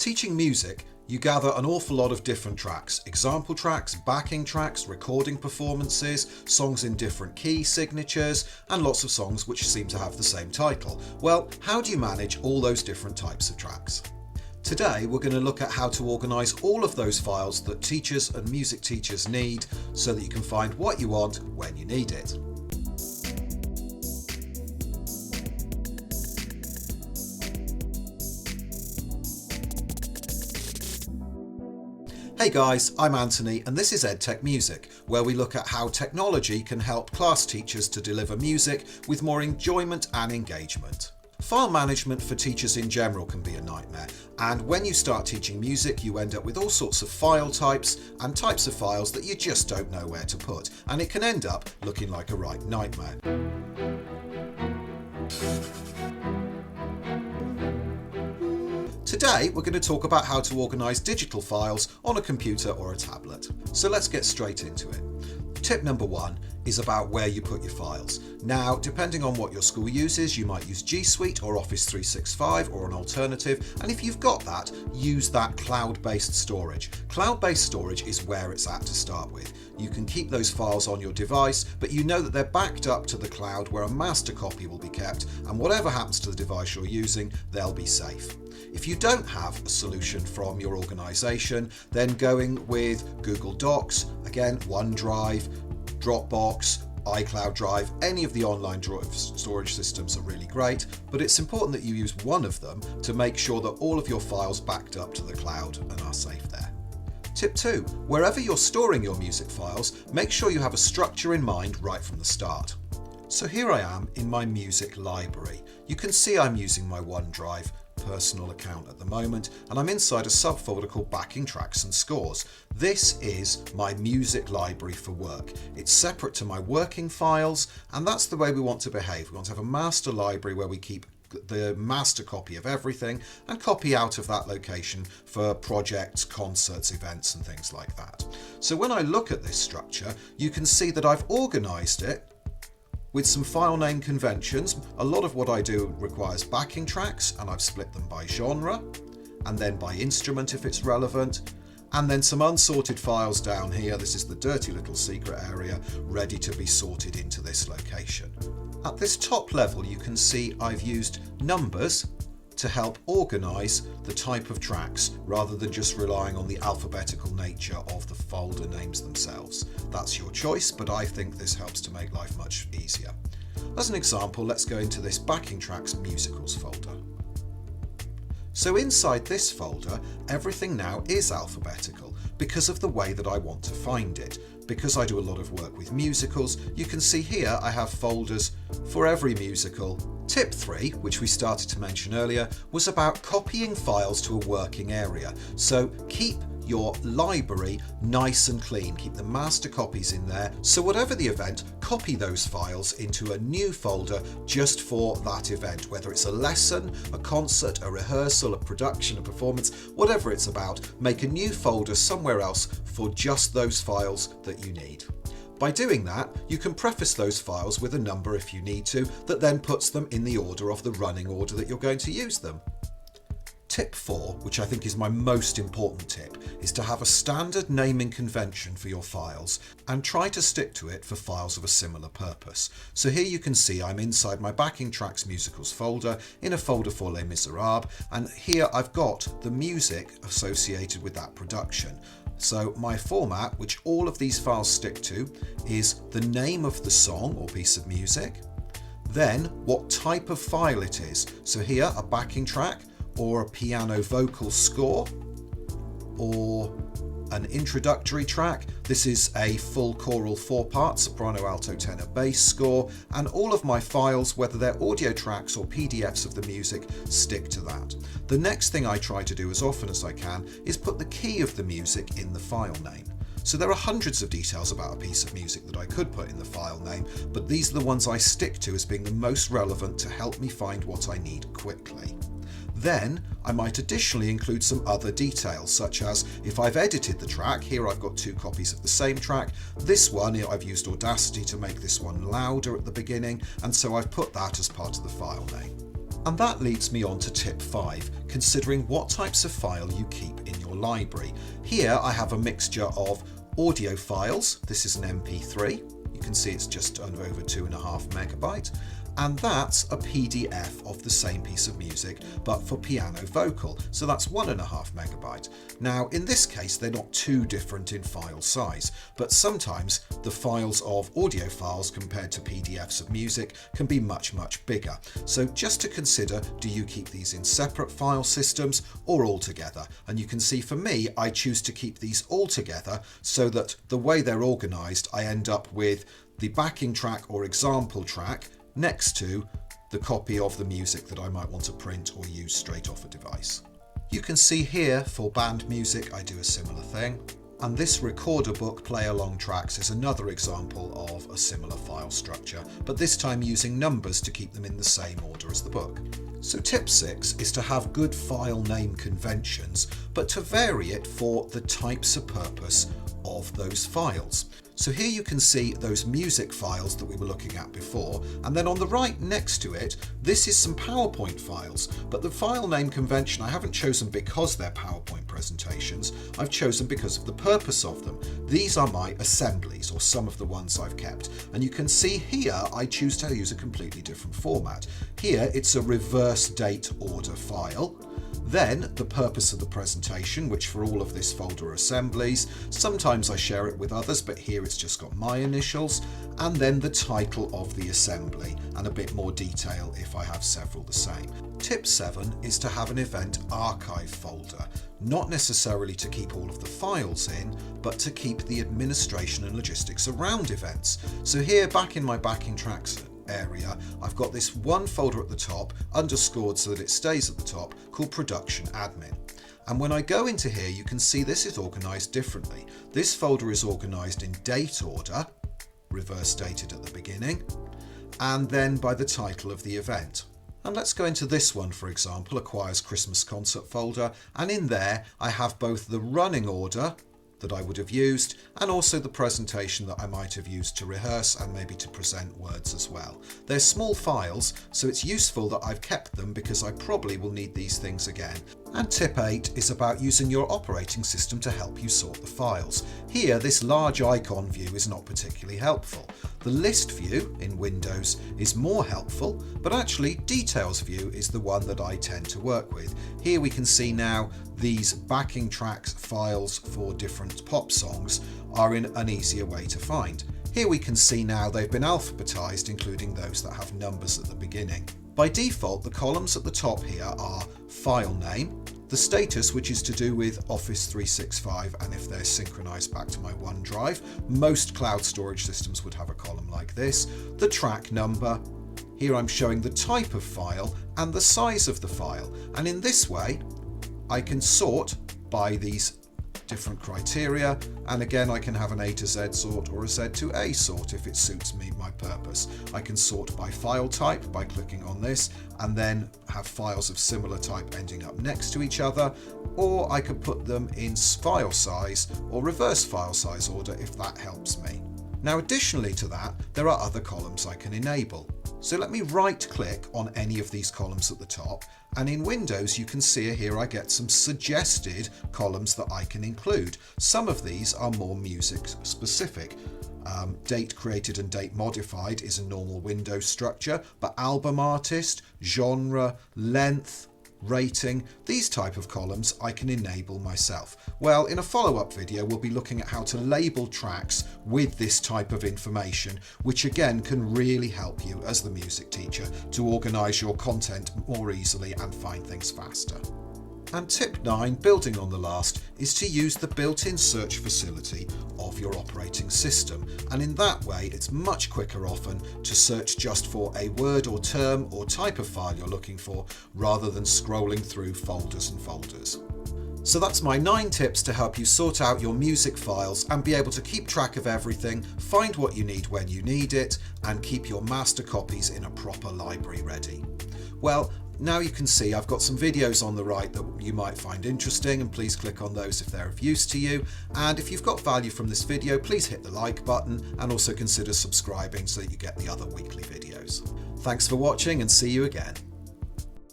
Teaching music, you gather an awful lot of different tracks, example tracks, backing tracks, recording performances, songs in different key signatures, and lots of songs which seem to have the same title. Well, how do you manage all those different types of tracks? Today we're going to look at how to organise all of those files that teachers and music teachers need so that you can find what you want when you need it. Hey guys, I'm Anthony and this is EdTechMusic, where we look at how technology can help class teachers to deliver music with more enjoyment and engagement. File management for teachers in general can be a nightmare, and when you start teaching music you end up with all sorts of file types and types of files that you just don't know where to put, and it can end up looking like a right nightmare. Today we're going to talk about how to organise digital files on a computer or a tablet. So let's get straight into it. Tip number one is about where you put your files. Now, depending on what your school uses, you might use G Suite or Office 365 or an alternative, and if you've got that, use that cloud-based storage. Cloud-based storage is where it's at to start with. You can keep those files on your device, but you know that they're backed up to the cloud where a master copy will be kept, and whatever happens to the device you're using, they'll be safe. If you don't have a solution from your organisation, then going with Google Docs, again, OneDrive, Dropbox, iCloud Drive, any of the online storage systems are really great, but it's important that you use one of them to make sure that all of your files backed up to the cloud and are safe there. Tip 2. Wherever you're storing your music files, make sure you have a structure in mind right from the start. So here I am in my music library. You can see I'm using my OneDrive personal account at the moment, and I'm inside a subfolder called Backing Tracks and Scores. This is my music library for work. It's separate to my working files, and that's the way we want to behave. We want to have a master library where we keep the master copy of everything and copy out of that location for projects, concerts, events and things like that. So when I look at this structure, you can see that I've organised it with some file name conventions. A lot of what I do requires backing tracks, and I've split them by genre, and then by instrument if it's relevant, and then some unsorted files down here. This is the dirty little secret area, ready to be sorted into this location. At this top level you can see I've used numbers to help organise the type of tracks rather than just relying on the alphabetical nature of the folder names themselves. That's your choice, but I think this helps to make life much easier. As an example, let's go into this Backing Tracks Musicals folder. So inside this folder, everything now is alphabetical because of the way that I want to find it. Because I do a lot of work with musicals, you can see here I have folders for every musical. Tip 3, which we started to mention earlier, was about copying files to a working area. So keep your library nice and clean, keep the master copies in there, so whatever the event, copy those files into a new folder just for that event, whether it's a lesson, a concert, a rehearsal, a production, a performance, whatever it's about, make a new folder somewhere else for just those files that you need. By doing that, you can preface those files with a number if you need to, that then puts them in the order of the running order that you're going to use them. Tip 4, which I think is my most important tip, is to have a standard naming convention for your files and try to stick to it for files of a similar purpose. So here you can see I'm inside my Backing Tracks Musicals folder in a folder for Les Miserables, and here I've got the music associated with that production. So my format, which all of these files stick to, is the name of the song or piece of music, then what type of file it is. So here a backing track, or a piano vocal score, or an introductory track. This is a full choral 4-part soprano, alto, tenor, bass score, and all of my files, whether they're audio tracks or PDFs of the music, stick to that. The next thing I try to do as often as I can is put the key of the music in the file name. So there are hundreds of details about a piece of music that I could put in the file name, but these are the ones I stick to as being the most relevant to help me find what I need quickly. Then I might additionally include some other details, such as if I've edited the track, here I've got 2 copies of the same track. This one, I've used Audacity to make this one louder at the beginning, and so I've put that as part of the file name. And that leads me on to tip 5, considering what types of file you keep in your library. Here I have a mixture of audio files. This is an MP3. You can see it's just over 2.5 megabyte. And that's a PDF of the same piece of music, but for piano vocal. So that's 1.5 megabyte. Now, in this case, they're not too different in file size, but sometimes the files of audio files compared to PDFs of music can be much, much bigger. So just to consider, do you keep these in separate file systems or all together? And you can see for me, I choose to keep these all together so that the way they're organized, I end up with the backing track or example track next to the copy of the music that I might want to print or use straight off a device. You can see here for band music I do a similar thing, and this recorder book Play Along Tracks is another example of a similar file structure, but this time using numbers to keep them in the same order as the book. So tip 6 is to have good file name conventions, but to vary it for the types of purpose of those files. So here you can see those music files that we were looking at before, and then on the right next to it, this is some PowerPoint files, but the file name convention I haven't chosen because they're PowerPoint presentations, I've chosen because of the purpose of them. These are my assemblies, or some of the ones I've kept, and you can see here I choose to use a completely different format. Here it's a reverse date order file. Then the purpose of the presentation, which for all of this folder are assemblies. Sometimes I share it with others, but here it's just got my initials. And then the title of the assembly and a bit more detail if I have several the same. Tip 7 is to have an event archive folder, not necessarily to keep all of the files in, but to keep the administration and logistics around events. So here back in my backing tracks area, I've got this one folder at the top, underscored so that it stays at the top, called Production Admin. And when I go into here, you can see this is organized differently. This folder is organized in date order, reverse dated at the beginning, and then by the title of the event. And let's go into this one, for example, Acquires Christmas Concert folder, and in there I have both the running order that I would have used and also the presentation that I might have used to rehearse and maybe to present words as well. They're small files, so it's useful that I've kept them because I probably will need these things again. And tip 8 is about using your operating system to help you sort the files. Here, this large icon view is not particularly helpful. The list view in Windows is more helpful, but actually Details view is the one that I tend to work with. Here we can see now these backing tracks files for different pop songs are in an easier way to find. Here we can see now they've been alphabetized, including those that have numbers at the beginning. By default, the columns at the top here are file name, the status, which is to do with Office 365 and if they're synchronized back to my OneDrive. Most cloud storage systems would have a column like this. The track number. Here I'm showing the type of file and the size of the file. And in this way, I can sort by these different criteria, and again I can have an A to Z sort or a Z to A sort if it suits me, my purpose. I can sort by file type by clicking on this and then have files of similar type ending up next to each other, or I could put them in file size or reverse file size order if that helps me. Now additionally to that, there are other columns I can enable. So let me right click on any of these columns at the top, and in Windows you can see here I get some suggested columns that I can include. Some of these are more music specific. Date created and date modified is a normal Windows structure, but album artist, genre, length, rating, these type of columns I can enable myself. Well, in a follow-up video we'll be looking at how to label tracks with this type of information, which again can really help you as the music teacher to organise your content more easily and find things faster. And tip 9, building on the last, is to use the built-in search facility of your operating system. And in that way, it's much quicker often to search just for a word or term or type of file you're looking for, rather than scrolling through folders and folders. So that's my 9 tips to help you sort out your music files and be able to keep track of everything, find what you need when you need it, and keep your master copies in a proper library ready. Well, now you can see I've got some videos on the right that you might find interesting, and please click on those if they're of use to you. And if you've got value from this video, please hit the like button and also consider subscribing so that you get the other weekly videos. Thanks for watching and see you again.